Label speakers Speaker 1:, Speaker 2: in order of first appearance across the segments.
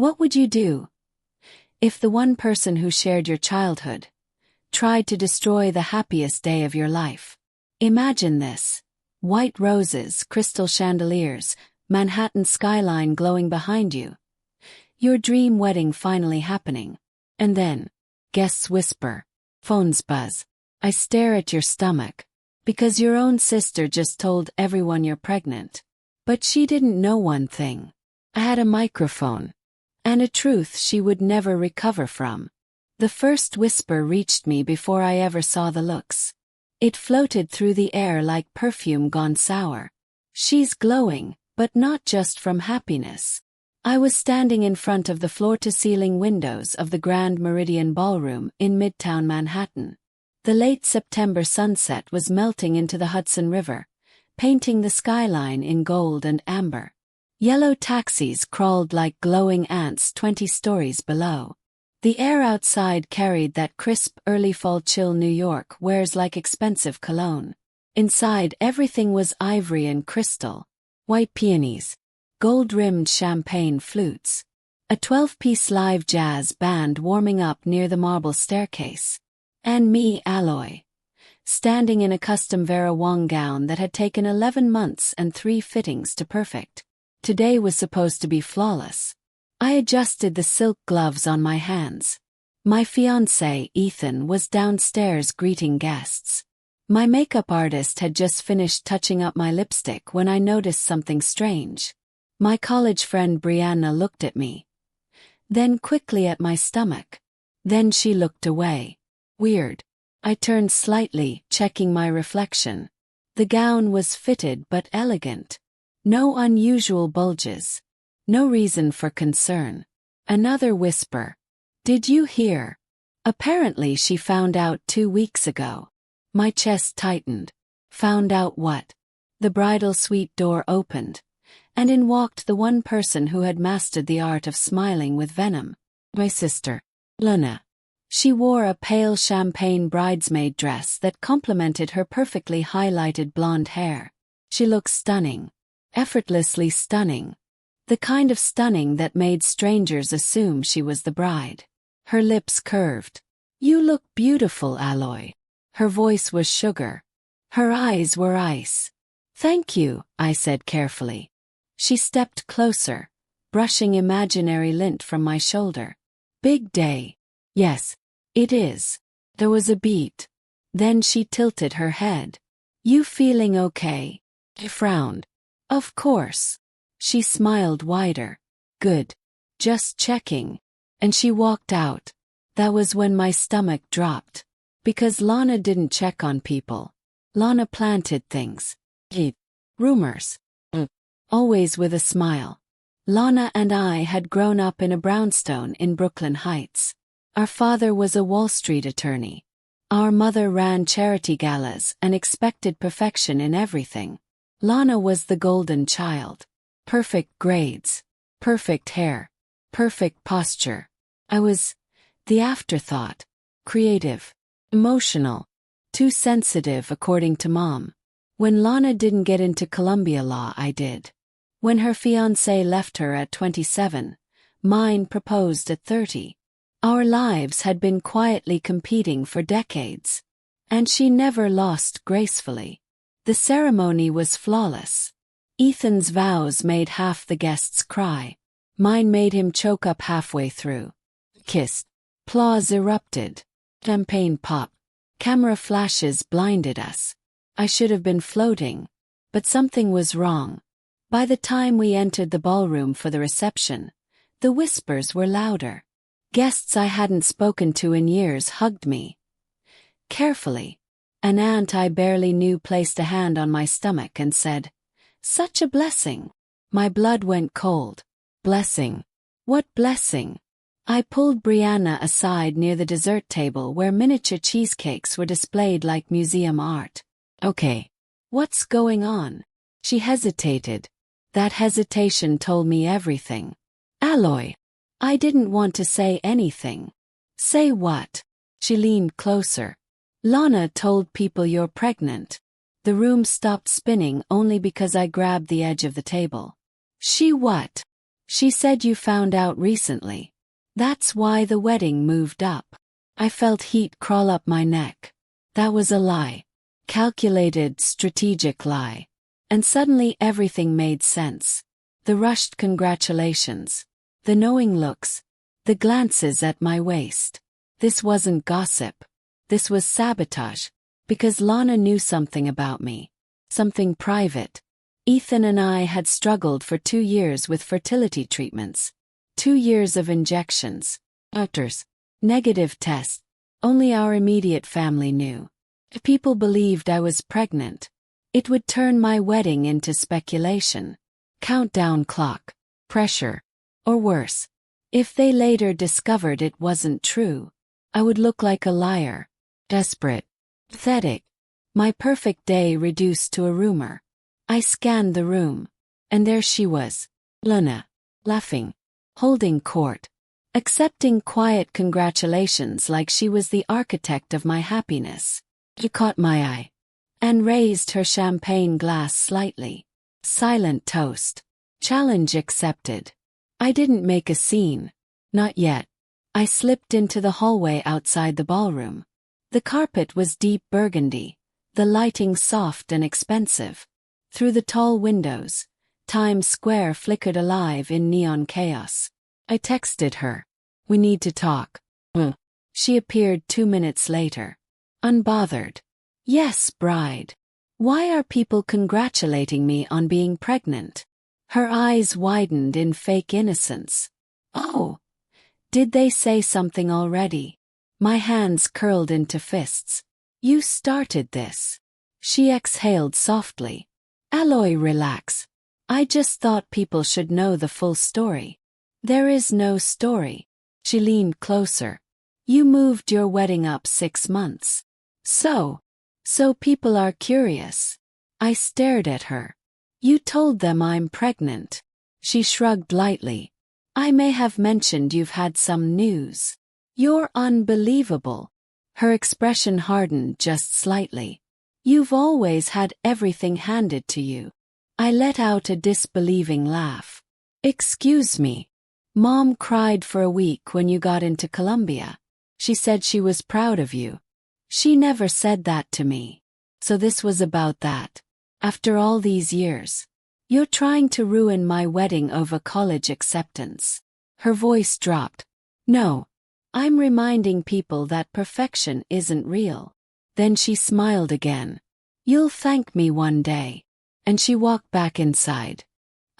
Speaker 1: What would you do if the one person who shared your childhood tried to destroy the happiest day of your life? Imagine this. White roses, crystal chandeliers, Manhattan skyline glowing behind you. Your dream wedding finally happening. And then, guests whisper, phones buzz. I stare at your stomach. Because your own sister just told everyone you're pregnant. But she didn't know one thing. I had a microphone. And a truth she would never recover from. The first whisper reached me before I ever saw the looks. It floated through the air like perfume gone sour. She's glowing, but not just from happiness. I was standing in front of the floor-to-ceiling windows of the Grand Meridian Ballroom in Midtown Manhattan. The late September sunset was melting into the Hudson River, painting the skyline in gold and amber. Yellow taxis crawled like glowing ants 20 stories below. The air outside carried that crisp early fall chill New York wears like expensive cologne. Inside everything was ivory and crystal. White peonies. Gold-rimmed champagne flutes. A 12-piece live jazz band warming up near the marble staircase. And me, Alloy. Standing in a custom Vera Wang gown that had taken 11 months and 3 fittings to perfect. Today was supposed to be flawless. I adjusted the silk gloves on my hands. My fiancé, Ethan, was downstairs greeting guests. My makeup artist had just finished touching up my lipstick when I noticed something strange. My college friend Brianna looked at me. Then quickly at my stomach. Then she looked away. Weird. I turned slightly, checking my reflection. The gown was fitted but elegant. No unusual bulges. No reason for concern. Another whisper. Did you hear? Apparently she found out 2 weeks ago. My chest tightened. Found out what? The bridal suite door opened. And in walked the one person who had mastered the art of smiling with venom. My sister, Luna. She wore a pale champagne bridesmaid dress that complemented her perfectly highlighted blonde hair. She looked stunning. Effortlessly stunning. The kind of stunning that made strangers assume she was the bride. Her lips curved. You look beautiful, Alloy. Her voice was sugar. Her eyes were ice. Thank you, I said carefully. She stepped closer, brushing imaginary lint from my shoulder. Big day. Yes, it is. There was a beat. Then she tilted her head. You feeling okay? I frowned. Of course. She smiled wider. Good. Just checking. And she walked out. That was when my stomach dropped. Because Lana didn't check on people. Lana planted things. Rumors. Always with a smile. Lana and I had grown up in a brownstone in Brooklyn Heights. Our father was a Wall Street attorney. Our mother ran charity galas and expected perfection in everything. Lana was the golden child. Perfect grades. Perfect hair. Perfect posture. I was the afterthought. Creative. Emotional. Too sensitive according to Mom. When Lana didn't get into Columbia Law, I did. When her fiancé left her at 27, mine proposed at 30. Our lives had been quietly competing for decades. And she never lost gracefully. The ceremony was flawless. Ethan's vows made half the guests cry. Mine made him choke up halfway through. Kissed. Applause erupted. Champagne popped. Camera flashes blinded us. I should have been floating. But something was wrong. By the time we entered the ballroom for the reception, the whispers were louder. Guests I hadn't spoken to in years hugged me. Carefully. An aunt I barely knew placed a hand on my stomach and said, "Such a blessing." My blood went cold. Blessing. What blessing? I pulled Brianna aside near the dessert table where miniature cheesecakes were displayed like museum art. Okay. What's going on? She hesitated. That hesitation told me everything. Alloy. I didn't want to say anything. Say what? She leaned closer. Lana told people you're pregnant. The room stopped spinning only because I grabbed the edge of the table. She what? She said you found out recently. That's why the wedding moved up. I felt heat crawl up my neck. That was a lie. Calculated, strategic lie. And suddenly everything made sense. The rushed congratulations. The knowing looks. The glances at my waist. This wasn't gossip. This was sabotage. Because Lana knew something about me. Something private. Ethan and I had struggled for 2 years with fertility treatments. 2 years of injections. Doctors. Negative tests. Only our immediate family knew. If people believed I was pregnant, it would turn my wedding into speculation. Countdown clock. Pressure. Or worse. If they later discovered it wasn't true, I would look like a liar. Desperate. Pathetic. My perfect day reduced to a rumor. I scanned the room. And there she was. Luna. Laughing. Holding court. Accepting quiet congratulations like she was the architect of my happiness. She caught my eye. And raised her champagne glass slightly. Silent toast. Challenge accepted. I didn't make a scene. Not yet. I slipped into the hallway outside the ballroom. The carpet was deep burgundy. The lighting soft and expensive. Through the tall windows, Times Square flickered alive in neon chaos. I texted her. We need to talk. She appeared 2 minutes later. Unbothered. Yes, bride. Why are people congratulating me on being pregnant? Her eyes widened in fake innocence. Oh. Did they say something already? My hands curled into fists. You started this. She exhaled softly. Aloy, relax. I just thought people should know the full story. There is no story. She leaned closer. You moved your wedding up 6 months. So people are curious. I stared at her. You told them I'm pregnant. She shrugged lightly. I may have mentioned you've had some news. You're unbelievable. Her expression hardened just slightly. You've always had everything handed to you. I let out a disbelieving laugh. Excuse me. Mom cried for a week when you got into Columbia. She said she was proud of you. She never said that to me. So this was about that. After all these years. You're trying to ruin my wedding over college acceptance. Her voice dropped. No. I'm reminding people that perfection isn't real. Then she smiled again. You'll thank me one day. And she walked back inside.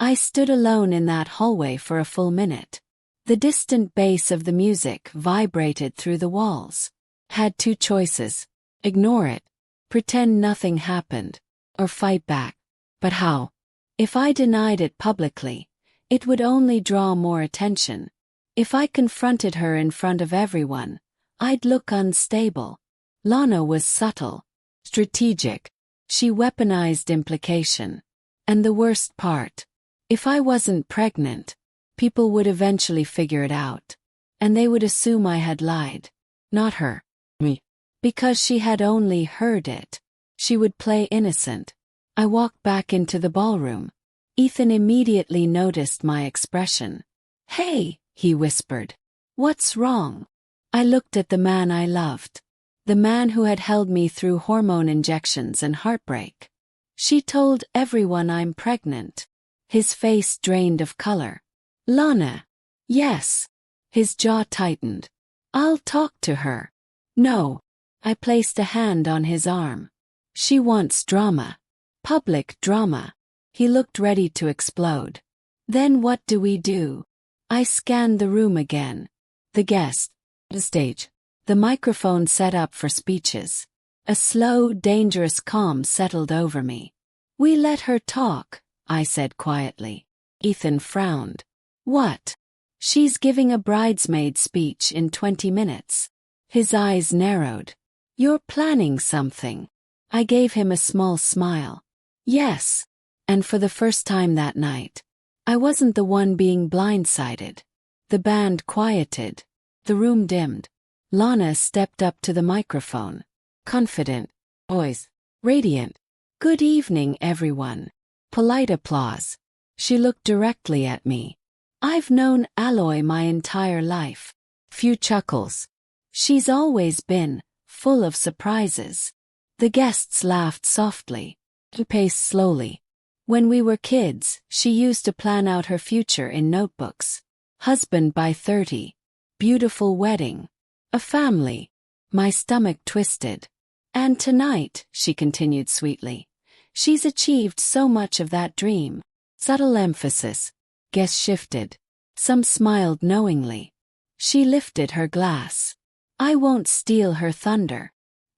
Speaker 1: I stood alone in that hallway for a full minute. The distant bass of the music vibrated through the walls. Had 2 choices. Ignore it. Pretend nothing happened. Or fight back. But how? If I denied it publicly, it would only draw more attention. If I confronted her in front of everyone, I'd look unstable. Lana was subtle. Strategic. She weaponized implication. And the worst part. If I wasn't pregnant, people would eventually figure it out. And they would assume I had lied. Not her. Me. Because she had only heard it. She would play innocent. I walked back into the ballroom. Ethan immediately noticed my expression. Hey, he whispered. What's wrong? I looked at the man I loved. The man who had held me through hormone injections and heartbreak. She told everyone I'm pregnant. His face drained of color. Lana. Yes. His jaw tightened. I'll talk to her. No. I placed a hand on his arm. She wants drama. Public drama. He looked ready to explode. Then what do we do? I scanned the room again. The guest. The stage. The microphone set up for speeches. A slow, dangerous calm settled over me. We let her talk, I said quietly. Ethan frowned. What? She's giving a bridesmaid speech in 20 minutes. His eyes narrowed. You're planning something. I gave him a small smile. Yes. And for the first time that night, I wasn't the one being blindsided. The band quieted. The room dimmed. Lana stepped up to the microphone. Confident. Voice. Radiant. Good evening, everyone. Polite applause. She looked directly at me. I've known Alloy my entire life. Few chuckles. She's always been full of surprises. The guests laughed softly. He paced slowly. When we were kids, she used to plan out her future in notebooks. Husband by 30. Beautiful wedding. A family. My stomach twisted. And tonight, she continued sweetly, she's achieved so much of that dream. Subtle emphasis. Guess shifted. Some smiled knowingly. She lifted her glass. I won't steal her thunder.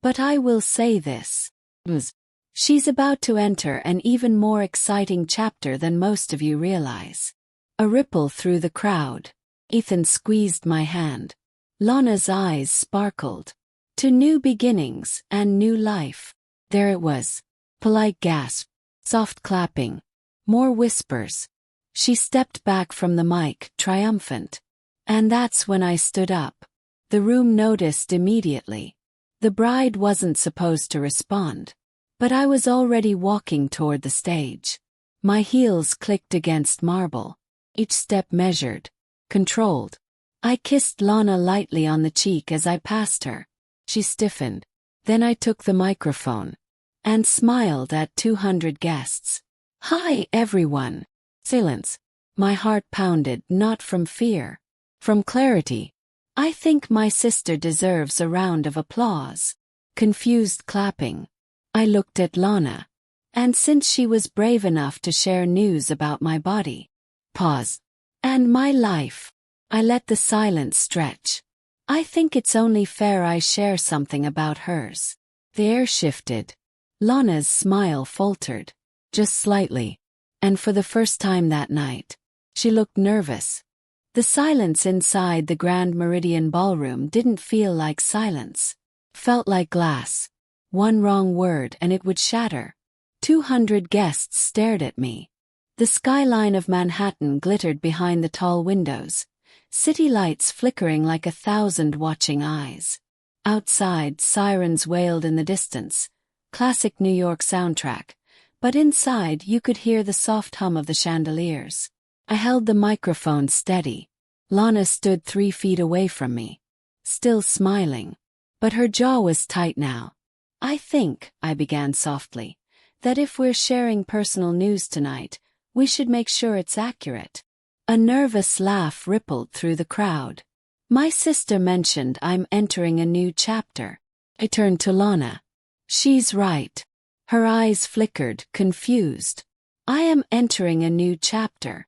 Speaker 1: But I will say this. She's about to enter an even more exciting chapter than most of you realize. A ripple through the crowd. Ethan squeezed my hand. Lana's eyes sparkled. To new beginnings and new life. There it was. Polite gasp. Soft clapping. More whispers. She stepped back from the mic, triumphant. And that's when I stood up. The room noticed immediately. The bride wasn't supposed to respond. But I was already walking toward the stage. My heels clicked against marble. Each step measured. Controlled. I kissed Lana lightly on the cheek as I passed her. She stiffened. Then I took the microphone. And smiled at 200 guests. Hi, everyone. Silence. My heart pounded, not from fear. From clarity. I think my sister deserves a round of applause. Confused clapping. I looked at Lana. And since she was brave enough to share news about my body. Pause. And my life. I let the silence stretch. I think it's only fair I share something about hers. The air shifted. Lana's smile faltered. Just slightly. And for the first time that night, she looked nervous. The silence inside the Grand Meridian Ballroom didn't feel like silence. Felt like glass. One wrong word and it would shatter. 200 guests stared at me. The skyline of Manhattan glittered behind the tall windows. City lights flickering like 1,000 watching eyes. Outside, sirens wailed in the distance. Classic New York soundtrack. But inside you could hear the soft hum of the chandeliers. I held the microphone steady. Lana stood 3 feet away from me. Still smiling. But her jaw was tight now. I think, I began softly, that if we're sharing personal news tonight, we should make sure it's accurate. A nervous laugh rippled through the crowd. My sister mentioned I'm entering a new chapter. I turned to Lana. She's right. Her eyes flickered, confused. I am entering a new chapter.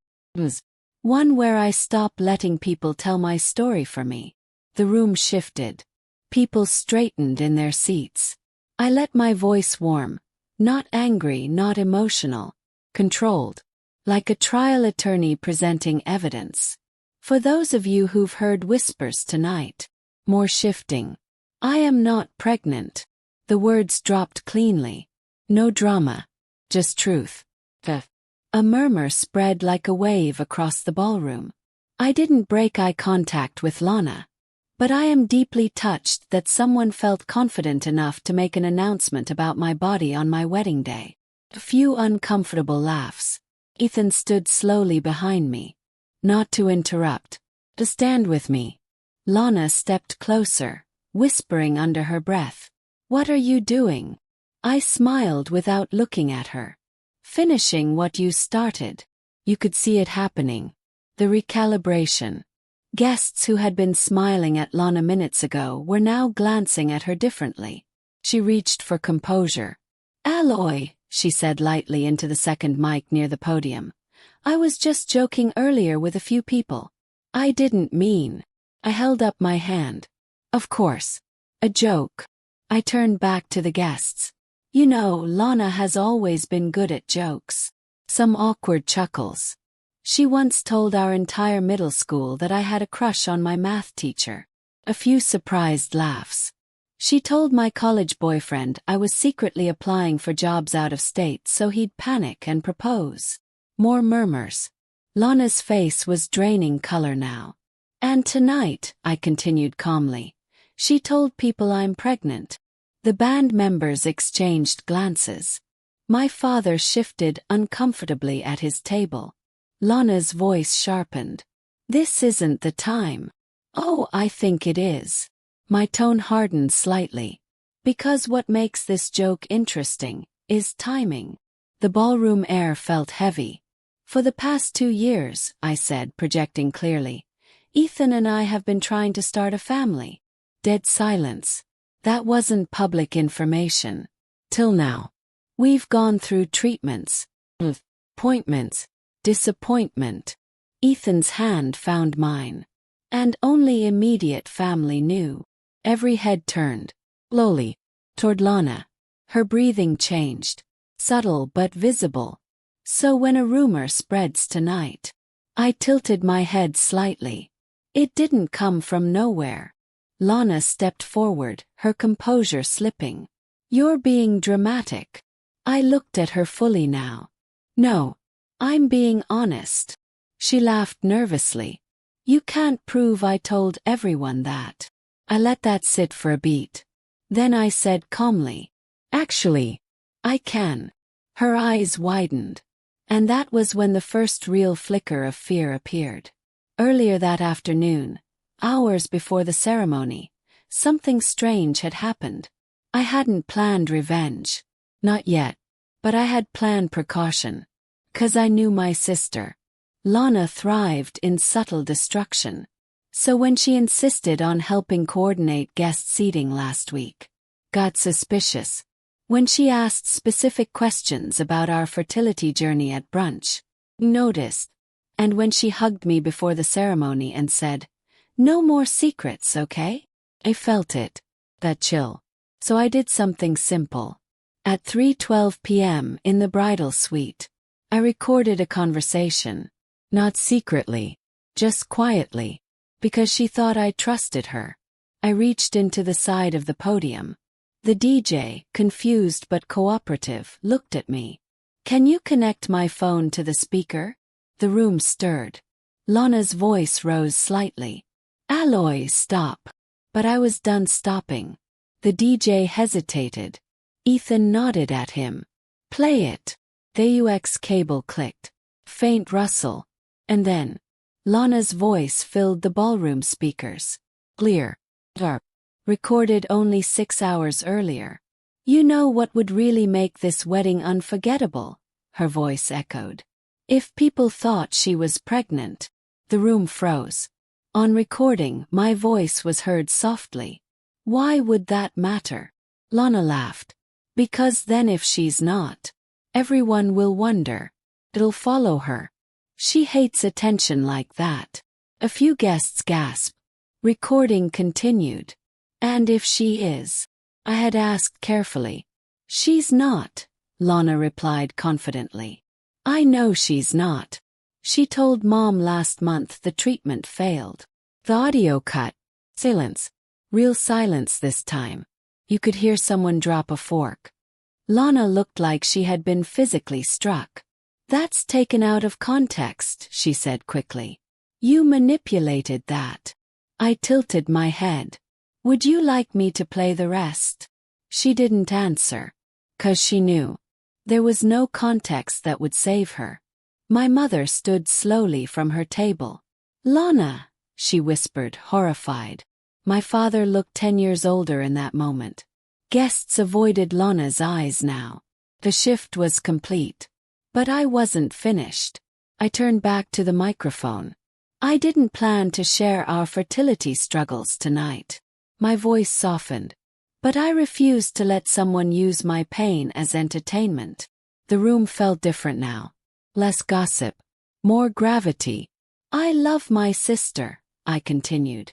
Speaker 1: One where I stop letting people tell my story for me. The room shifted. People straightened in their seats. I let my voice warm. Not angry, not emotional. Controlled. Like a trial attorney presenting evidence. For those of you who've heard whispers tonight. More shifting. I am not pregnant. The words dropped cleanly. No drama. Just truth. A murmur spread like a wave across the ballroom. I didn't break eye contact with Lana. But I am deeply touched that someone felt confident enough to make an announcement about my body on my wedding day. A few uncomfortable laughs. Ethan stood slowly behind me. Not to interrupt. To stand with me. Lana stepped closer, whispering under her breath. What are you doing? I smiled without looking at her. Finishing what you started. You could see it happening. The recalibration. Guests who had been smiling at Lana minutes ago were now glancing at her differently. She reached for composure. Alloy, she said lightly into the second mic near the podium. I was just joking earlier with a few people. I didn't mean. I held up my hand. Of course. A joke. I turned back to the guests. You know, Lana has always been good at jokes. Some awkward chuckles. She once told our entire middle school that I had a crush on my math teacher. A few surprised laughs. She told my college boyfriend I was secretly applying for jobs out of state so he'd panic and propose. More murmurs. Lana's face was draining color now. And tonight, I continued calmly, she told people I'm pregnant. The band members exchanged glances. My father shifted uncomfortably at his table. Lana's voice sharpened. This isn't the time. Oh, I think it is. My tone hardened slightly. Because what makes this joke interesting is timing. The ballroom air felt heavy. For the past 2 years, I said, projecting clearly, Ethan and I have been trying to start a family. Dead silence. That wasn't public information. Till now. We've gone through treatments, appointments, disappointment. Ethan's hand found mine. And only immediate family knew. Every head turned, slowly, toward Lana. Her breathing changed, subtle but visible. So when a rumor spreads tonight, I tilted my head slightly. It didn't come from nowhere. Lana stepped forward, her composure slipping. You're being dramatic. I looked at her fully now. No, I'm being honest. She laughed nervously. You can't prove I told everyone that. I let that sit for a beat. Then I said calmly, actually, I can. Her eyes widened. And that was when the first real flicker of fear appeared. Earlier that afternoon, hours before the ceremony, something strange had happened. I hadn't planned revenge. Not yet. But I had planned precaution. 'Cause I knew my sister. Lana thrived in subtle destruction. So when she insisted on helping coordinate guest seating last week, got suspicious. When she asked specific questions about our fertility journey at brunch, noticed. And when she hugged me before the ceremony and said, no more secrets, okay? I felt it. That chill. So I did something simple. At 3:12 p.m. in the bridal suite, I recorded a conversation. Not secretly, just quietly, because she thought I trusted her. I reached into the side of the podium. The DJ, confused but cooperative, looked at me. Can you connect my phone to the speaker? The room stirred. Lana's voice rose slightly. Aloy, stop. But I was done stopping. The DJ hesitated. Ethan nodded at him. Play it. The UX cable clicked. Faint rustle. And then, Lana's voice filled the ballroom speakers. Clear. Sharp. Recorded only 6 hours earlier. You know what would really make this wedding unforgettable? Her voice echoed. If people thought she was pregnant. The room froze. On recording, my voice was heard softly. Why would that matter? Lana laughed. Because then if she's not, everyone will wonder. It'll follow her. She hates attention like that. A few guests gasped. Recording continued. And if she is? I had asked carefully. She's not, Lana replied confidently. I know she's not. She told Mom last month the treatment failed. The audio cut. Silence. Real silence this time. You could hear someone drop a fork. Lana looked like she had been physically struck. That's taken out of context, she said quickly. You manipulated that. I tilted my head. Would you like me to play the rest? She didn't answer. 'Cause she knew. There was no context that would save her. My mother stood slowly from her table. Lana, she whispered, horrified. My father looked 10 years older in that moment. Guests avoided Lana's eyes now. The shift was complete. But I wasn't finished. I turned back to the microphone. I didn't plan to share our fertility struggles tonight. My voice softened. But I refused to let someone use my pain as entertainment. The room felt different now. Less gossip. More gravity. I love my sister, I continued.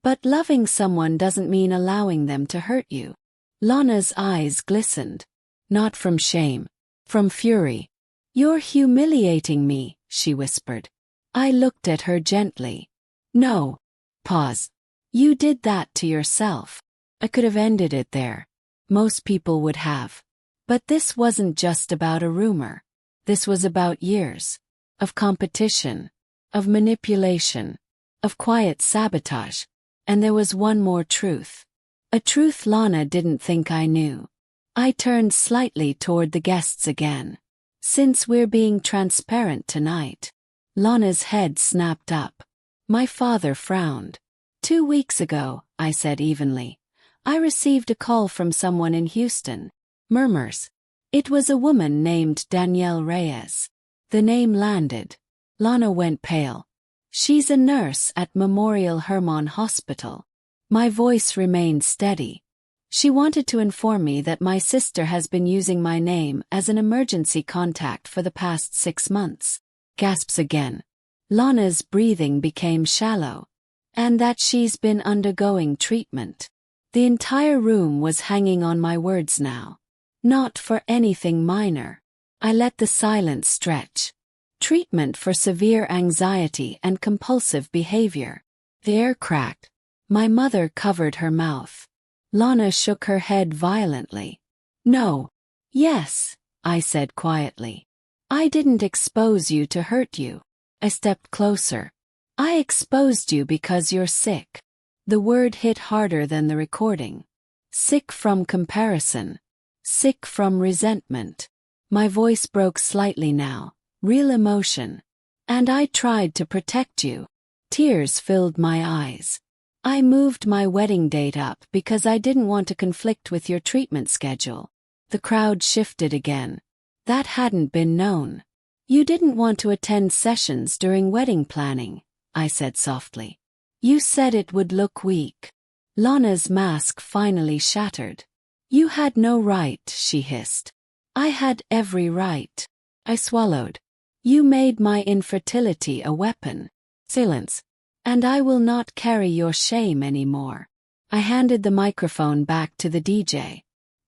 Speaker 1: But loving someone doesn't mean allowing them to hurt you. Lana's eyes glistened. Not from shame. From fury. You're humiliating me, she whispered. I looked at her gently. No. Pause. You did that to yourself. I could have ended it there. Most people would have. But this wasn't just about a rumor. This was about years. Of competition. Of manipulation. Of quiet sabotage. And there was one more truth. A truth Lana didn't think I knew. I turned slightly toward the guests again. Since we're being transparent tonight, Lana's head snapped up. My father frowned. 2 weeks ago, I said evenly. I received a call from someone in Houston. Murmurs. It was a woman named Danielle Reyes. The name landed. Lana went pale. She's a nurse at Memorial Hermann Hospital. My voice remained steady. She wanted to inform me that my sister has been using my name as an emergency contact for the past 6 months. Gasps again. Lana's breathing became shallow. And that she's been undergoing treatment. The entire room was hanging on my words now. Not for anything minor. I let the silence stretch. Treatment for severe anxiety and compulsive behavior. The air cracked. My mother covered her mouth. Lana shook her head violently. No. Yes, I said quietly. I didn't expose you to hurt you. I stepped closer. I exposed you because you're sick. The word hit harder than the recording. Sick from comparison. Sick from resentment. My voice broke slightly now. Real emotion. And I tried to protect you. Tears filled my eyes. I moved my wedding date up because I didn't want to conflict with your treatment schedule. The crowd shifted again. That hadn't been known. You didn't want to attend sessions during wedding planning, I said softly. You said it would look weak. Lana's mask finally shattered. You had no right, she hissed. I had every right. I swallowed. You made my infertility a weapon. Silence. And I will not carry your shame anymore. I handed the microphone back to the DJ.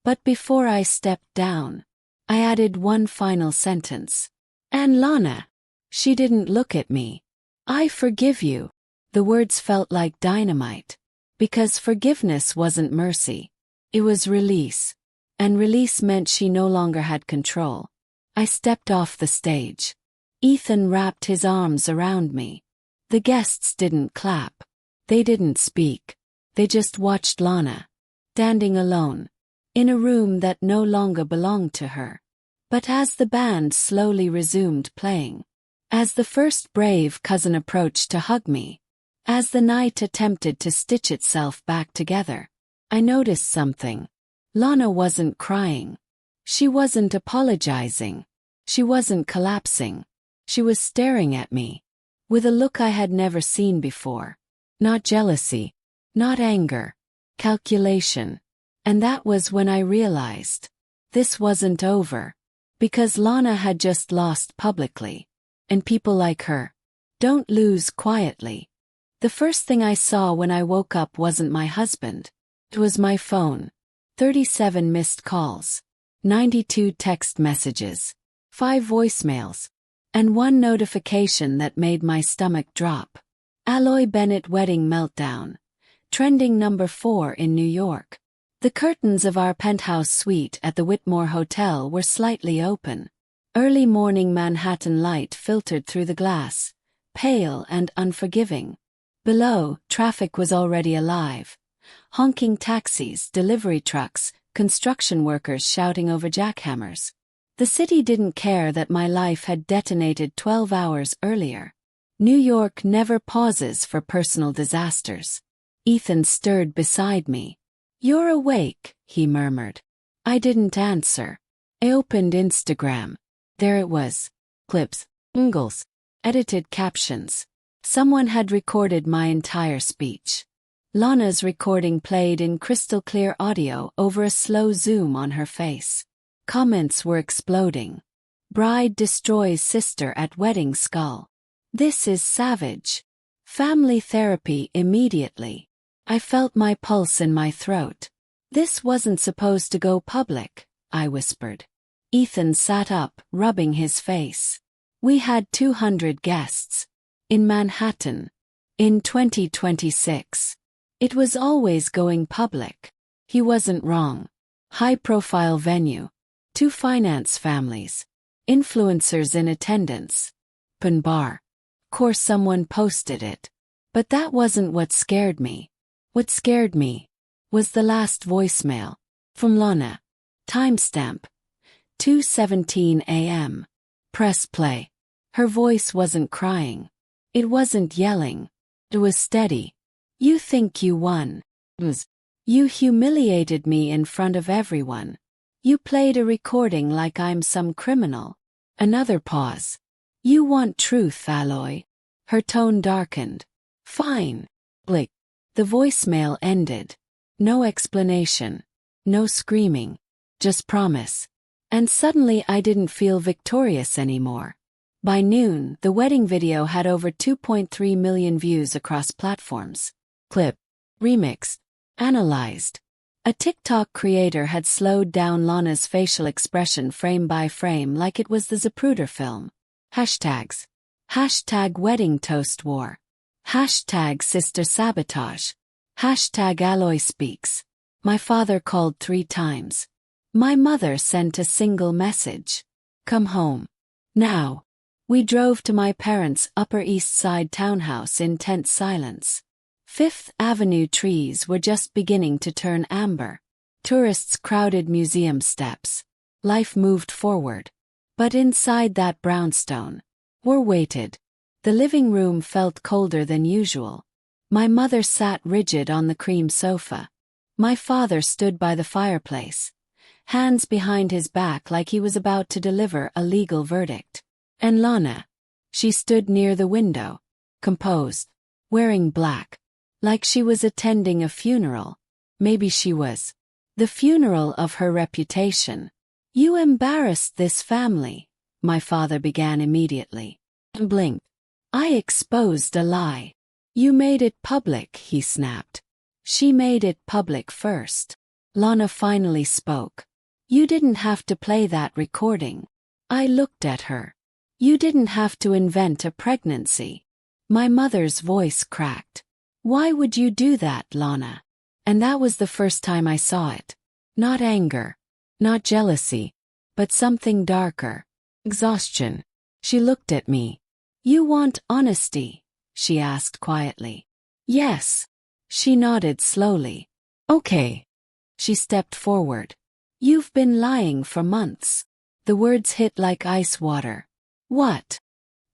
Speaker 1: But before I stepped down, I added one final sentence. And Lana. She didn't look at me. I forgive you. The words felt like dynamite. Because forgiveness wasn't mercy. It was release. And release meant she no longer had control. I stepped off the stage. Ethan wrapped his arms around me. The guests didn't clap. They didn't speak. They just watched Lana, standing alone, in a room that no longer belonged to her. But as the band slowly resumed playing, as the first brave cousin approached to hug me, as the night attempted to stitch itself back together, I noticed something. Lana wasn't crying. She wasn't apologizing. She wasn't collapsing. She was staring at me, with a look I had never seen before. Not jealousy, not anger, calculation. And that was when I realized this wasn't over. Because Lana had just lost publicly. And people like her don't lose quietly. The first thing I saw when I woke up wasn't my husband. It was my phone. 37 missed calls. 92 text messages. 5 voicemails. And 1 notification that made my stomach drop. Alloy Bennett wedding meltdown. Trending number 4 in New York. The curtains of our penthouse suite at the Whitmore Hotel were slightly open. Early morning Manhattan light filtered through the glass, pale and unforgiving. Below, traffic was already alive. Honking taxis, delivery trucks, construction workers shouting over jackhammers. The city didn't care that my life had detonated 12 hours earlier. New York never pauses for personal disasters. Ethan stirred beside me. You're awake, he murmured. I didn't answer. I opened Instagram. There it was. Clips, angles, edited captions. Someone had recorded my entire speech. Lana's recording played in crystal clear audio over a slow zoom on her face. Comments were exploding. Bride destroys sister at wedding skull. This is savage. Family therapy immediately. I felt my pulse in my throat. This wasn't supposed to go public, I whispered. Ethan sat up, rubbing his face. We had 200 guests. In Manhattan. In 2026. It was always going public. He wasn't wrong. High-profile venue. 2 finance families. Influencers in attendance. Open bar. Of course someone posted it. But that wasn't what scared me. What scared me was the last voicemail. From Lana. Timestamp. 2:17 a.m. Press play. Her voice wasn't crying. It wasn't yelling. It was steady. You think you won. You humiliated me in front of everyone. You played a recording like I'm some criminal. Another pause. You want truth, Aloy. Her tone darkened. Fine. Blick. The voicemail ended. No explanation. No screaming. Just promise. And suddenly I didn't feel victorious anymore. By noon, the wedding video had over 2.3 million views across platforms. Clip. Remixed. Analyzed. A TikTok creator had slowed down Lana's facial expression frame by frame like it was the Zapruder film. Hashtags. Hashtag wedding toast war. Hashtag sister sabotage. Hashtag Aloy speaks. My father called 3 times. My mother sent a single message. Come home. Now. We drove to my parents' Upper East Side townhouse in tense silence. Fifth Avenue trees were just beginning to turn amber. Tourists crowded museum steps. Life moved forward. But inside that brownstone, war waited. The living room felt colder than usual. My mother sat rigid on the cream sofa. My father stood by the fireplace, hands behind his back like he was about to deliver a legal verdict. And Lana. She stood near the window, composed, wearing black, like she was attending a funeral. Maybe she was. The funeral of her reputation. You embarrassed this family, my father began immediately. Blinked. I exposed a lie. You made it public, he snapped. She made it public first. Lana finally spoke. You didn't have to play that recording. I looked at her. You didn't have to invent a pregnancy. My mother's voice cracked. Why would you do that, Lana? And that was the first time I saw it. Not anger. Not jealousy. But something darker. Exhaustion. She looked at me. You want honesty? She asked quietly. Yes. She nodded slowly. Okay. She stepped forward. You've been lying for months. The words hit like ice water. What?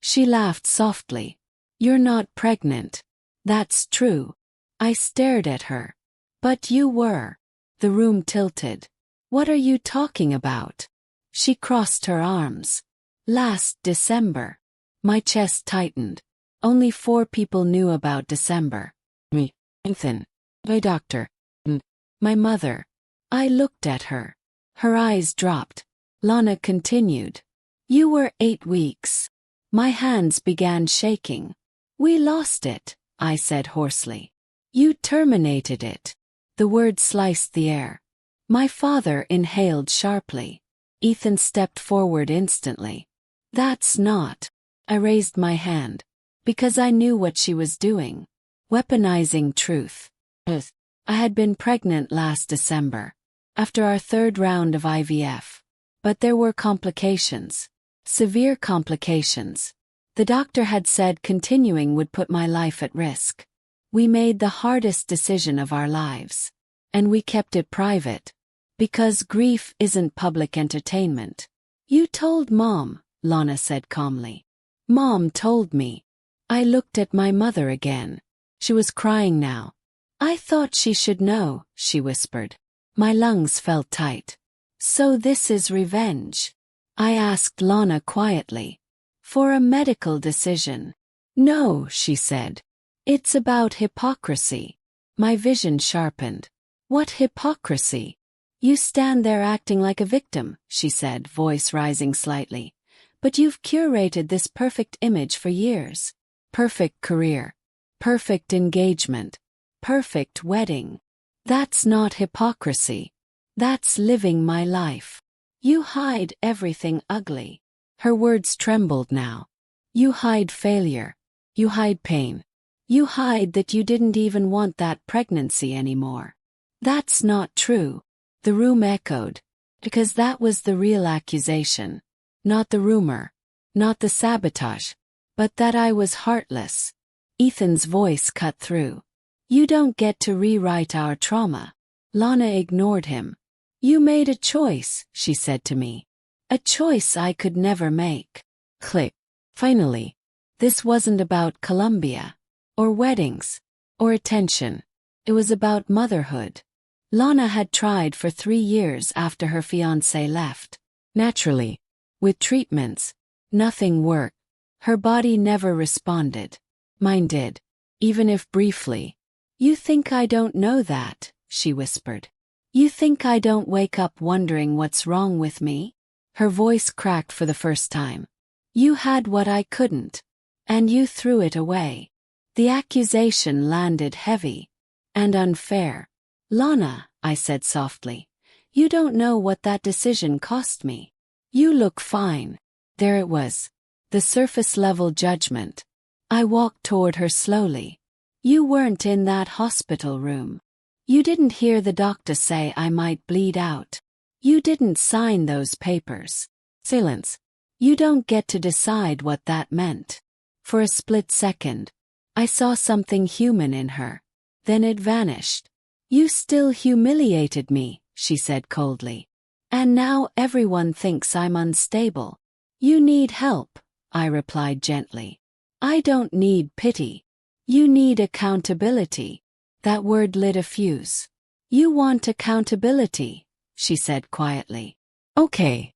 Speaker 1: She laughed softly. You're not pregnant. That's true. I stared at her. But you were. The room tilted. What are you talking about? She crossed her arms. Last December. My chest tightened. Only 4 people knew about December. Me. Ethan. My doctor. And my mother. I looked at her. Her eyes dropped. Lana continued. You were 8 weeks. My hands began shaking. We lost it, I said hoarsely. You terminated it. The word sliced the air. My father inhaled sharply. Ethan stepped forward instantly. That's not. I raised my hand. Because I knew what she was doing. Weaponizing truth. I had been pregnant last December. After our 3rd round of IVF. But there were complications. Severe complications. The doctor had said continuing would put my life at risk. We made the hardest decision of our lives. And we kept it private. Because grief isn't public entertainment. You told Mom, Lana said calmly. Mom told me. I looked at my mother again. She was crying now. I thought she should know, she whispered. My lungs felt tight. So this is revenge? I asked Lana quietly. For a medical decision. No, she said. It's about hypocrisy. My vision sharpened. What hypocrisy? You stand there acting like a victim, she said, voice rising slightly. But you've curated this perfect image for years. Perfect career. Perfect engagement. Perfect wedding. That's not hypocrisy. That's living my life. You hide everything ugly. Her words trembled now. You hide failure. You hide pain. You hide that you didn't even want that pregnancy anymore. That's not true. The room echoed. Because that was the real accusation. Not the rumor. Not the sabotage. But that I was heartless. Ethan's voice cut through. You don't get to rewrite our trauma. Lana ignored him. You made a choice, she said to me. A choice I could never make. Click. Finally, this wasn't about Columbia, or weddings, or attention. It was about motherhood. Lana had tried for 3 years after her fiancé left. Naturally, with treatments, nothing worked. Her body never responded. Mine did, even if briefly. "You think I don't know that?" she whispered. "You think I don't wake up wondering what's wrong with me?" Her voice cracked for the first time. "You had what I couldn't, and you threw it away." The accusation landed heavy and unfair. "Lana," I said softly, "you don't know what that decision cost me. You look fine." There it was, the surface-level judgment. I walked toward her slowly. "You weren't in that hospital room. You didn't hear the doctor say I might bleed out. You didn't sign those papers." Silence. "You don't get to decide what that meant." For a split second, I saw something human in her. Then it vanished. "You still humiliated me," she said coldly. "And now everyone thinks I'm unstable." "You need help," I replied gently. "I don't need pity. You need accountability." That word lit a fuse. "You want accountability," she said quietly. "Okay."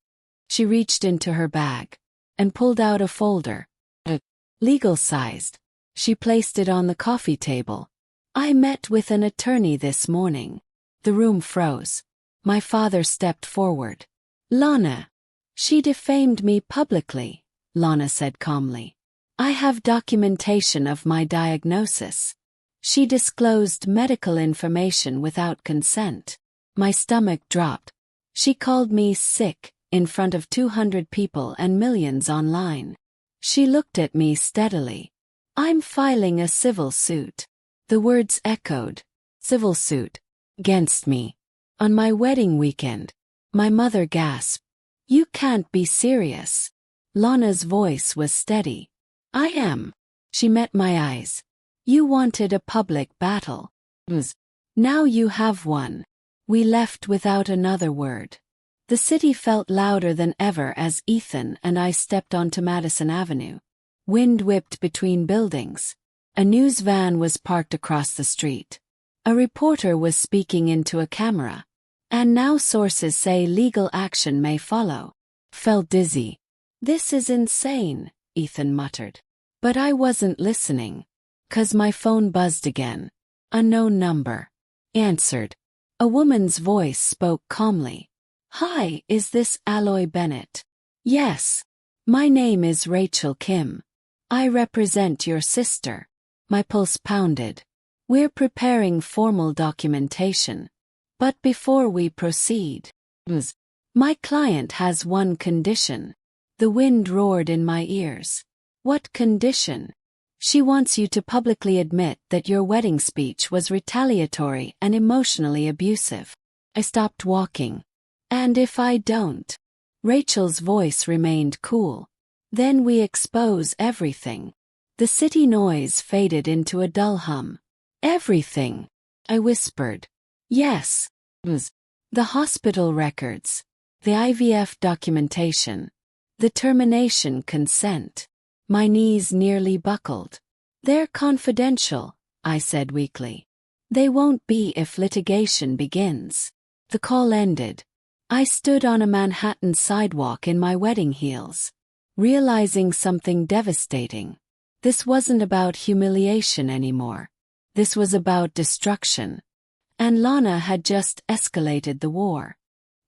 Speaker 1: She reached into her bag and pulled out a folder, legal-sized. She placed it on the coffee table. "I met with an attorney this morning." The room froze. My father stepped forward. "Lana." "She defamed me publicly," Lana said calmly. "I have documentation of my diagnosis." She disclosed medical information without consent. My stomach dropped. She called me sick in front of 200 people and millions online. She looked at me steadily. "I'm filing a civil suit." The words echoed. Civil suit. Against me. On my wedding weekend. My mother gasped. "You can't be serious." Lana's voice was steady. "I am." She met my eyes. "You wanted a public battle. Now you have one." We left without another word. The city felt louder than ever as Ethan and I stepped onto Madison Avenue. Wind whipped between buildings. A news van was parked across the street. A reporter was speaking into a camera. "And now sources say legal action may follow." Felt dizzy. "This is insane," Ethan muttered. But I wasn't listening. 'Cause my phone buzzed again. Unknown number. Answered. A woman's voice spoke calmly. "Hi, is this Alloy Bennett?" "Yes. My name is Rachel Kim. I represent your sister." My pulse pounded. "We're preparing formal documentation. But before we proceed, my client has one condition." The wind roared in my ears. "What condition?" "She wants you to publicly admit that your wedding speech was retaliatory and emotionally abusive." I stopped walking. "And if I don't?" Rachel's voice remained cool. "Then we expose everything." The city noise faded into a dull hum. "Everything?" I whispered. "Yes." The hospital records. The IVF documentation. The termination consent. My knees nearly buckled. "They're confidential," I said weakly. "They won't be if litigation begins." The call ended. I stood on a Manhattan sidewalk in my wedding heels, realizing something devastating. This wasn't about humiliation anymore. This was about destruction. And Lana had just escalated the war.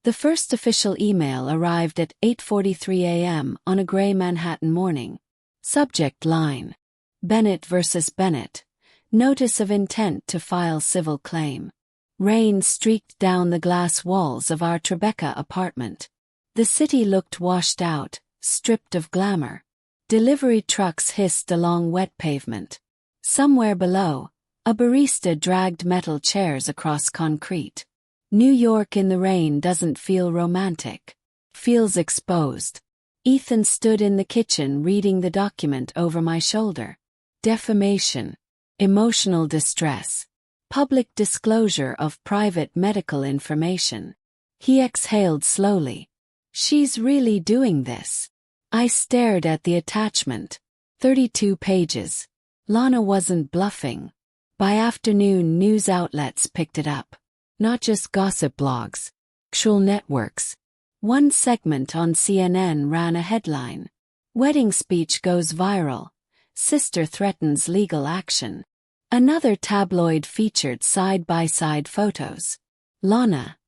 Speaker 1: The first official email arrived at 8:43 a.m. on a gray Manhattan morning. Subject line. Bennett vs. Bennett. Notice of intent to file civil claim. Rain streaked down the glass walls of our Tribeca apartment. The city looked washed out, stripped of glamour. Delivery trucks hissed along wet pavement. Somewhere below, a barista dragged metal chairs across concrete. New York in the rain doesn't feel romantic. Feels exposed. Ethan stood in the kitchen reading the document over my shoulder. Defamation. Emotional distress. Public disclosure of private medical information. He exhaled slowly. She's really doing this. I stared at the attachment. 32 pages. Lana wasn't bluffing. By afternoon, news outlets picked it up. Not just gossip blogs. Actual networks. One segment on CNN ran a headline. Wedding speech goes viral. Sister threatens legal action. Another tabloid featured side-by-side photos. Lana,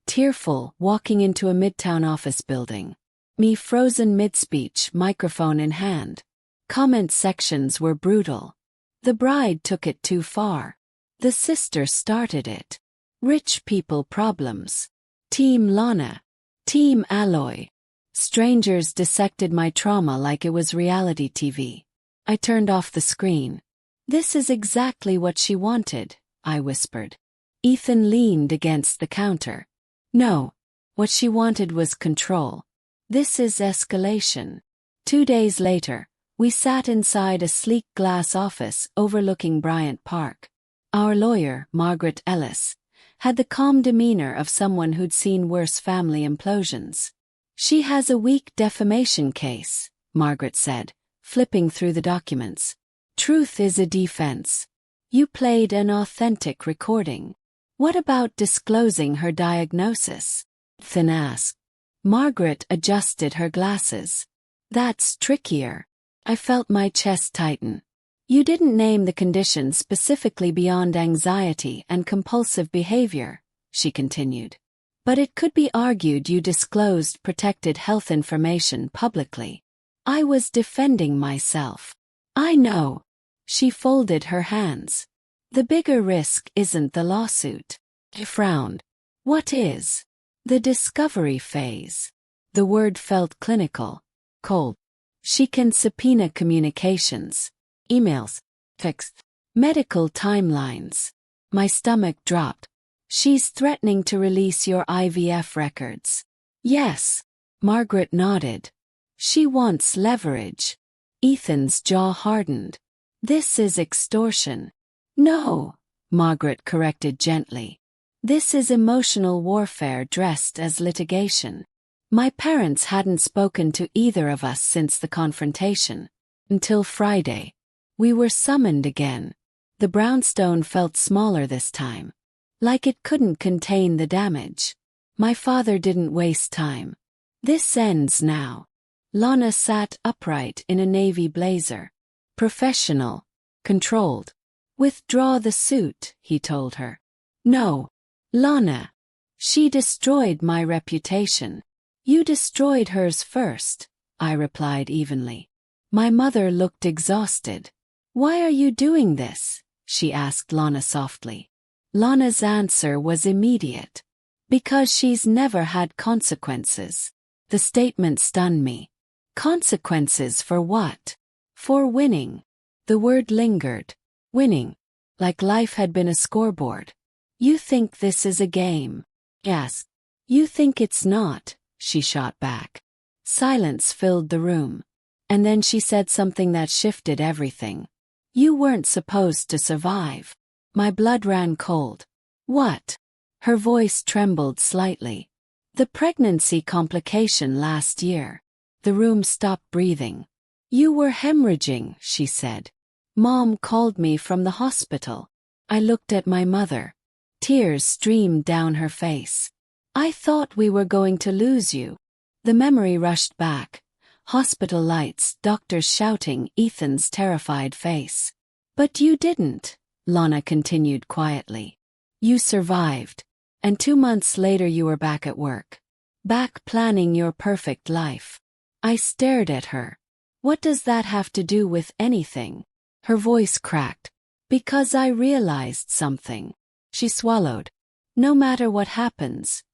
Speaker 1: tearful, walking into a midtown office building. Me frozen mid-speech, microphone in hand. Comment sections were brutal. The bride took it too far. The sister started it. Rich people problems. Team Lana. Team Alloy. Strangers dissected my trauma like it was reality TV. I turned off the screen. This is exactly what she wanted, I whispered. Ethan leaned against the counter. No. What she wanted was control. This is escalation. 2 days later, we sat inside a sleek glass office overlooking Bryant Park. Our lawyer, Margaret Ellis, had the calm demeanor of someone who'd seen worse family implosions. She has a weak defamation case, Margaret said, flipping through the documents. Truth is a defense. You played an authentic recording. What about disclosing her diagnosis? Ethan asked. Margaret adjusted her glasses. That's trickier. I felt my chest tighten. You didn't name the condition specifically beyond anxiety and compulsive behavior, she continued. But it could be argued you disclosed protected health information publicly. I was defending myself. I know. She folded her hands. The bigger risk isn't the lawsuit. I frowned. What is? The discovery phase. The word felt clinical. Cold. She can subpoena communications. Emails. Text. Medical timelines. My stomach dropped. She's threatening to release your IVF records. Yes. Margaret nodded. She wants leverage. Ethan's jaw hardened. This is extortion. No, Margaret corrected gently. This is emotional warfare dressed as litigation. My parents hadn't spoken to either of us since the confrontation. Until Friday. We were summoned again. The brownstone felt smaller this time. Like it couldn't contain the damage. My father didn't waste time. This ends now. Lana sat upright in a navy blazer. Professional. Controlled. Withdraw the suit, he told her. No. Lana. She destroyed my reputation. You destroyed hers first, I replied evenly. My mother looked exhausted. Why are you doing this? She asked Lana softly. Lana's answer was immediate. Because she's never had consequences. The statement stunned me. Consequences for what? For winning. The word lingered. Winning. Like life had been a scoreboard. You think this is a game? Yes. You think it's not, she shot back. Silence filled the room. And then she said something that shifted everything. You weren't supposed to survive. My blood ran cold. What? Her voice trembled slightly. The pregnancy complication last year. The room stopped breathing. You were hemorrhaging, she said. Mom called me from the hospital. I looked at my mother. Tears streamed down her face. I thought we were going to lose you. The memory rushed back. Hospital lights, doctors shouting, Ethan's terrified face. But you didn't, Lana continued quietly. You survived. And 2 months later you were back at work. Back planning your perfect life. I stared at her. What does that have to do with anything? Her voice cracked. Because I realized something. She swallowed. No matter what happens,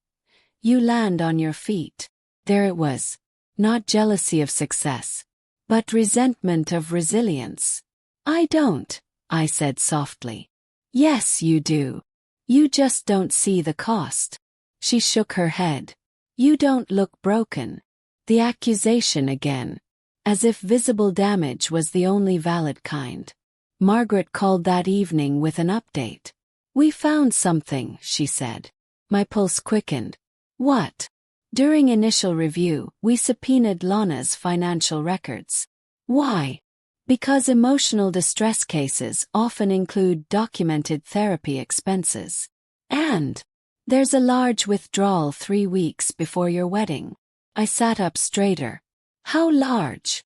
Speaker 1: you land on your feet. There it was. Not jealousy of success, but resentment of resilience. I don't, I said softly. Yes, you do. You just don't see the cost. She shook her head. You don't look broken. The accusation again. As if visible damage was the only valid kind. Margaret called that evening with an update. We found something, she said. My pulse quickened. What? During initial review, we subpoenaed Lana's financial records. Why? Because emotional distress cases often include documented therapy expenses. And there's a large withdrawal 3 weeks before your wedding. I sat up straighter. How large?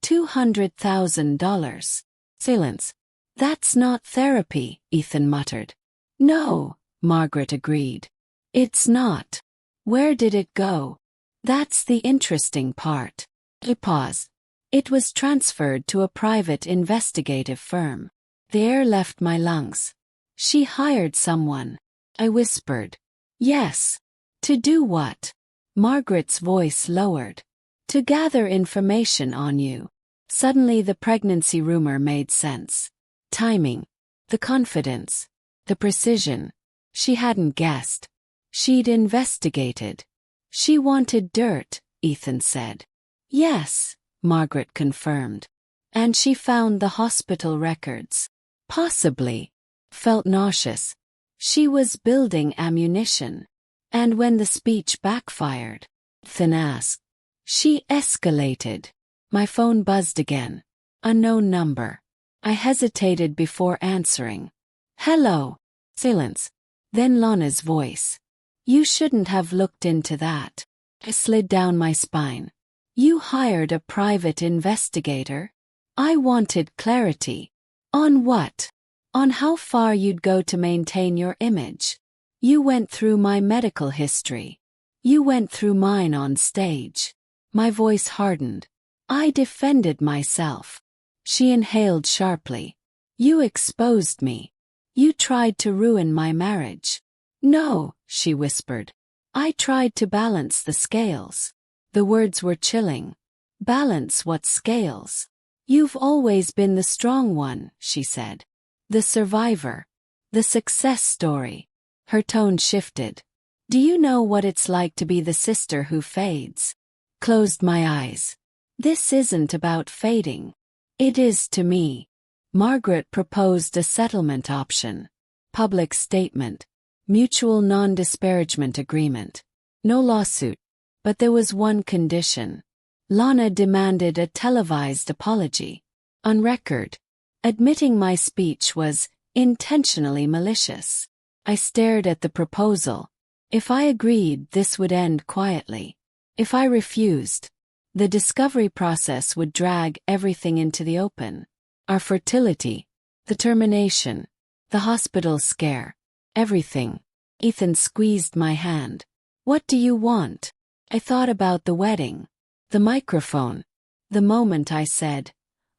Speaker 1: $200,000. Silence. That's not therapy, Ethan muttered. No, Margaret agreed. It's not. Where did it go? That's the interesting part. I paused. It was transferred to a private investigative firm. The air left my lungs. She hired someone. I whispered. Yes. To do what? Margaret's voice lowered. To gather information on you. Suddenly the pregnancy rumor made sense. Timing. The confidence. The precision. She hadn't guessed. She'd investigated. She wanted dirt, Ethan said. Yes, Margaret confirmed. And she found the hospital records. Possibly. Felt nauseous. She was building ammunition. And when the speech backfired, Ethan asked. She escalated. My phone buzzed again. Unknown number. I hesitated before answering. Hello. Silence. Then Lana's voice. You shouldn't have looked into that. I slid down my spine. You hired a private investigator? I wanted clarity. On what? On how far you'd go to maintain your image. You went through my medical history. You went through mine on stage. My voice hardened. I defended myself. She inhaled sharply. You exposed me. You tried to ruin my marriage. No, she whispered. I tried to balance the scales. The words were chilling. Balance what scales? You've always been the strong one, she said. The survivor. The success story. Her tone shifted. Do you know what it's like to be the sister who fades? Closed my eyes. This isn't about fading. It is to me. Margaret proposed a settlement option. Public statement. Mutual non-disparagement agreement. No lawsuit. But there was one condition. Lana demanded a televised apology. On record. Admitting my speech was intentionally malicious. I stared at the proposal. If I agreed, this would end quietly. If I refused, the discovery process would drag everything into the open. Our fertility, the termination, the hospital scare, everything. Ethan squeezed my hand. What do you want? I thought about the wedding, the microphone, the moment I said,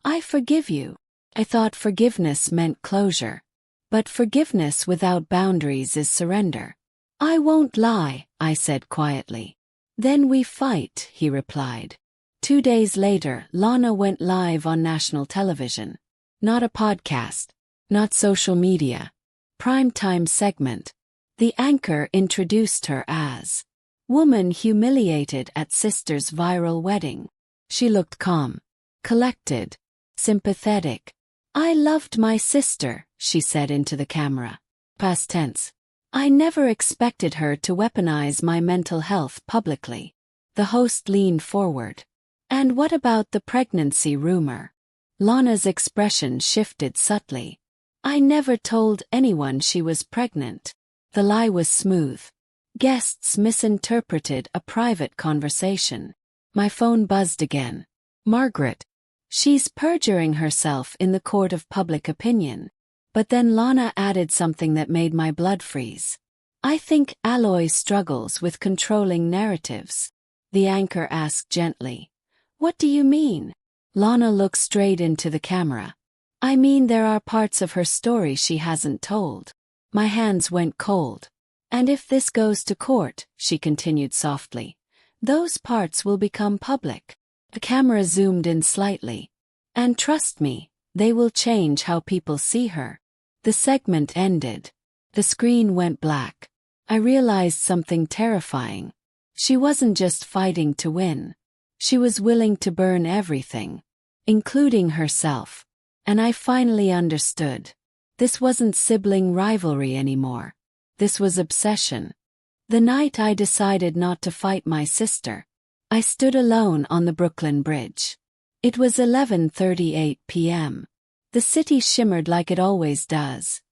Speaker 1: I forgive you. I thought forgiveness meant closure. But forgiveness without boundaries is surrender. I won't lie, I said quietly. Then we fight, he replied. 2 days later, Lana went live on national television. Not a podcast. Not social media. Primetime segment. The anchor introduced her as woman humiliated at sister's viral wedding. She looked calm, collected, sympathetic. I loved my sister, she said into the camera. Past tense. I never expected her to weaponize my mental health publicly. The host leaned forward. And what about the pregnancy rumor? Lana's expression shifted subtly. I never told anyone she was pregnant. The lie was smooth. Guests misinterpreted a private conversation. My phone buzzed again. Margaret. She's perjuring herself in the court of public opinion. But then Lana added something that made my blood freeze. I think Aloy struggles with controlling narratives. The anchor asked gently. What do you mean? Lana looked straight into the camera. I mean there are parts of her story she hasn't told. My hands went cold. And if this goes to court, she continued softly, those parts will become public. The camera zoomed in slightly. And trust me, they will change how people see her. The segment ended. The screen went black. I realized something terrifying. She wasn't just fighting to win. She was willing to burn everything, including herself. And I finally understood. This wasn't sibling rivalry anymore. This was obsession. The night I decided not to fight my sister, I stood alone on the Brooklyn Bridge. It was 11:38 p.m. The city shimmered like it always does.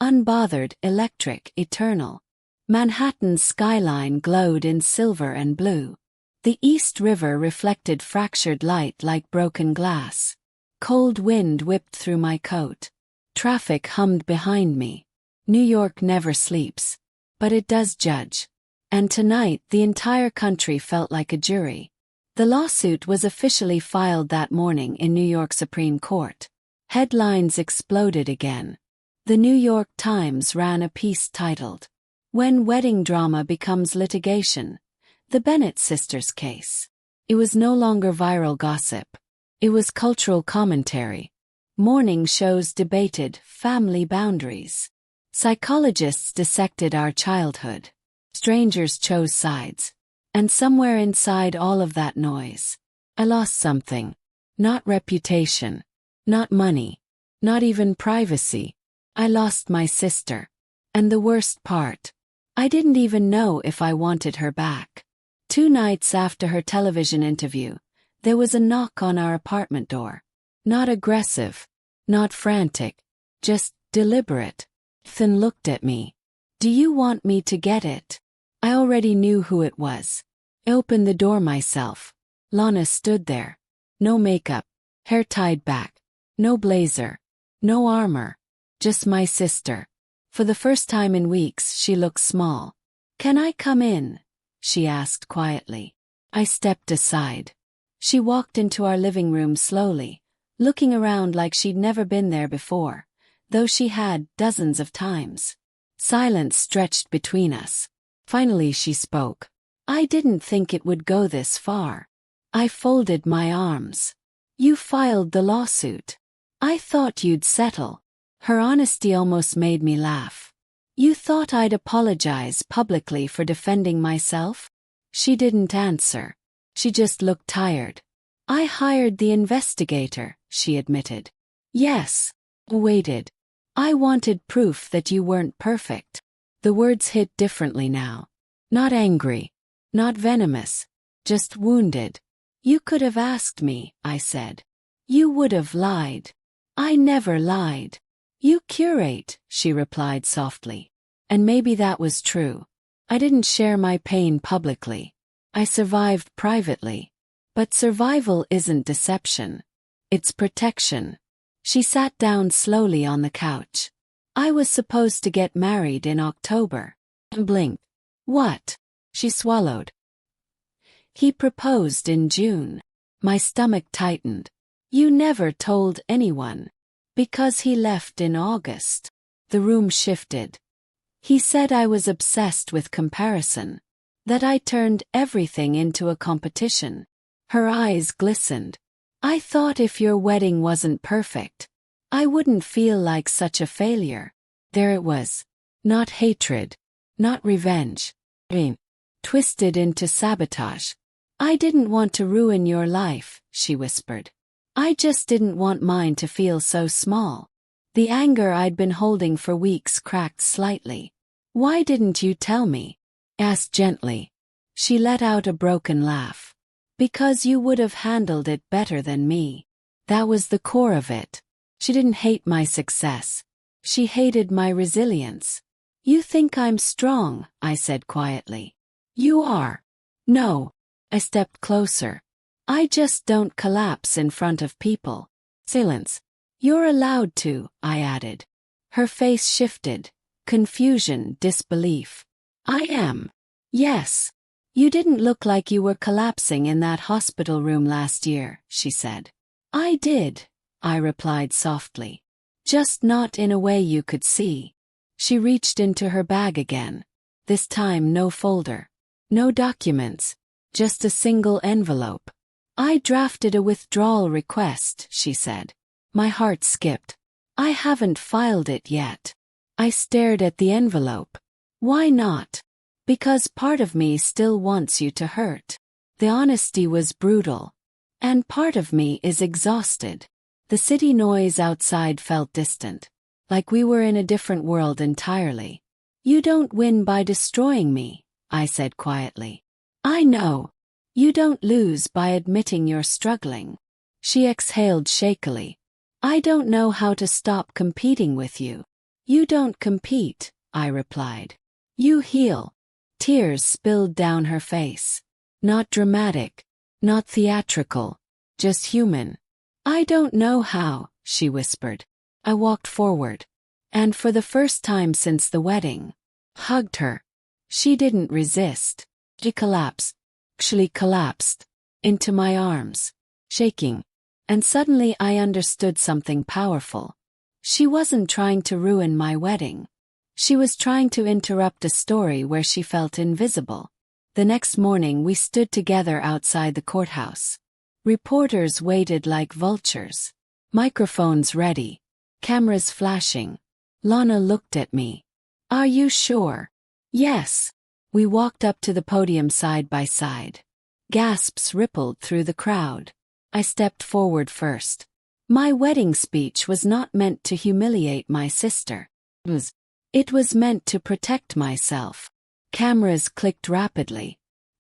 Speaker 1: Unbothered, electric, eternal. Manhattan's skyline glowed in silver and blue. The East River reflected fractured light like broken glass. Cold wind whipped through my coat. Traffic hummed behind me. New York never sleeps. But it does judge. And tonight the entire country felt like a jury. The lawsuit was officially filed that morning in New York Supreme Court. Headlines exploded again. The New York Times ran a piece titled, "When Wedding Drama Becomes Litigation, the Bennett Sisters Case." It was no longer viral gossip. It was cultural commentary. Morning shows debated family boundaries. Psychologists dissected our childhood. Strangers chose sides. And somewhere inside all of that noise, I lost something. Not reputation. Not money. Not even privacy. I lost my sister. And the worst part, I didn't even know if I wanted her back. 2 nights after her television interview, there was a knock on our apartment door. Not aggressive. Not frantic. Just deliberate. Ethan looked at me. "Do you want me to get it?" I already knew who it was. I opened the door myself. Lana stood there. No makeup. Hair tied back. No blazer. No armor. Just my sister. For the first time in weeks she looked small. "Can I come in?" she asked quietly. I stepped aside. She walked into our living room slowly, looking around like she'd never been there before, though she had dozens of times. Silence stretched between us. Finally she spoke. "I didn't think it would go this far." I folded my arms. "You filed the lawsuit. I thought you'd settle." Her honesty almost made me laugh. "You thought I'd apologize publicly for defending myself?" She didn't answer. She just looked tired. "I hired the investigator," she admitted. "Yes." Waited. "I wanted proof that you weren't perfect." The words hit differently now. Not angry. Not venomous. Just wounded. "You could have asked me," I said. "You would have lied." "I never lied." "You curate," she replied softly. And maybe that was true. I didn't share my pain publicly. I survived privately. But survival isn't deception. It's protection. She sat down slowly on the couch. "I was supposed to get married in October." And blinked. "What?" She swallowed. "He proposed in June." My stomach tightened. "You never told anyone." "Because he left in August." The room shifted. "He said I was obsessed with comparison. That I turned everything into a competition." Her eyes glistened. "I thought if your wedding wasn't perfect, I wouldn't feel like such a failure." There it was. Not hatred. Not revenge. Twisted into sabotage. "I didn't want to ruin your life," she whispered. "I just didn't want mine to feel so small." The anger I'd been holding for weeks cracked slightly. "Why didn't you tell me?" asked gently. She let out a broken laugh. "Because you would have handled it better than me." That was the core of it. She didn't hate my success. She hated my resilience. "You think I'm strong," I said quietly. "You are." "No." I stepped closer. "I just don't collapse in front of people." Silence. "You're allowed to," I added. Her face shifted. Confusion, disbelief. "I am." "Yes. You didn't look like you were collapsing in that hospital room last year," she said. "I did," I replied softly. "Just not in a way you could see." She reached into her bag again. This time no folder. No documents. Just a single envelope. "I drafted a withdrawal request," she said. My heart skipped. "I haven't filed it yet." I stared at the envelope. "Why not?" "Because part of me still wants you to hurt." The honesty was brutal. "And part of me is exhausted." The city noise outside felt distant. Like we were in a different world entirely. "You don't win by destroying me," I said quietly. I know. You don't lose by admitting you're struggling. She exhaled shakily. I don't know how to stop competing with you. You don't compete, I replied. You heal. Tears spilled down her face. Not dramatic, not theatrical, just human. I don't know how, she whispered. I walked forward, and for the first time since the wedding, hugged her. She didn't resist. She actually collapsed, into my arms, shaking. And suddenly I understood something powerful. She wasn't trying to ruin my wedding. She was trying to interrupt a story where she felt invisible. The next morning we stood together outside the courthouse. Reporters waited like vultures. Microphones ready. Cameras flashing. Lana looked at me. Are you sure? Yes. We walked up to the podium side by side. Gasps rippled through the crowd. I stepped forward first. My wedding speech was not meant to humiliate my sister. It was meant to protect myself. Cameras clicked rapidly.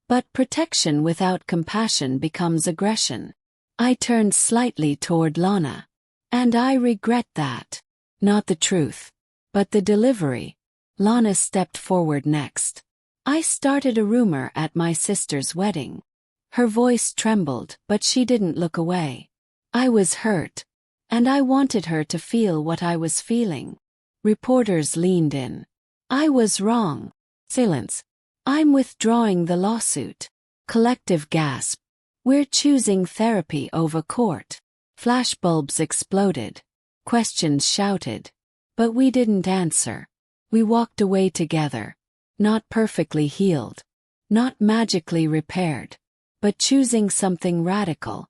Speaker 1: But protection without compassion becomes aggression. I turned slightly toward Lana. And I regret that. Not the truth, but the delivery. Lana stepped forward next. I started a rumor at my sister's wedding. Her voice trembled, but she didn't look away. I was hurt. And I wanted her to feel what I was feeling. Reporters leaned in. I was wrong. Silence. I'm withdrawing the lawsuit. Collective gasp. We're choosing therapy over court. Flashbulbs exploded. Questions shouted. But we didn't answer. We walked away together. Not perfectly healed. Not magically repaired. But choosing something radical.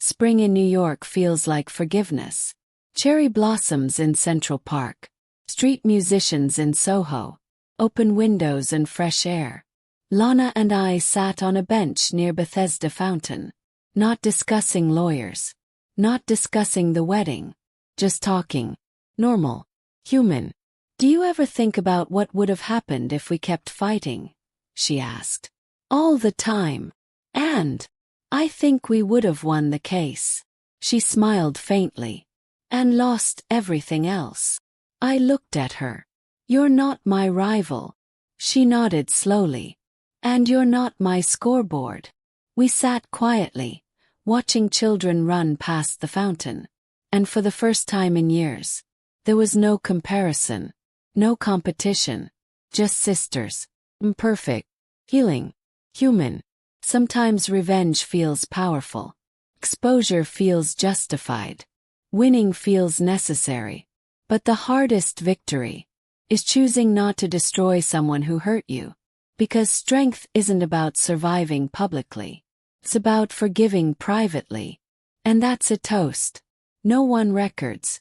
Speaker 1: Spring in New York feels like forgiveness. Cherry blossoms in Central Park. Street musicians in Soho. Open windows and fresh air. Lana and I sat on a bench near Bethesda Fountain. Not discussing lawyers. Not discussing the wedding. Just talking. Normal. Human. Do you ever think about what would have happened if we kept fighting? She asked. All the time. And I think we would have won the case. She smiled faintly. And lost everything else. I looked at her. You're not my rival. She nodded slowly. And you're not my scoreboard. We sat quietly, watching children run past the fountain. And for the first time in years, there was no comparison, no competition, just sisters. Imperfect, healing, human. Sometimes revenge feels powerful. Exposure feels justified. Winning feels necessary. But the hardest victory is choosing not to destroy someone who hurt you. Because strength isn't about surviving publicly. It's about forgiving privately. And that's a toast. No one records,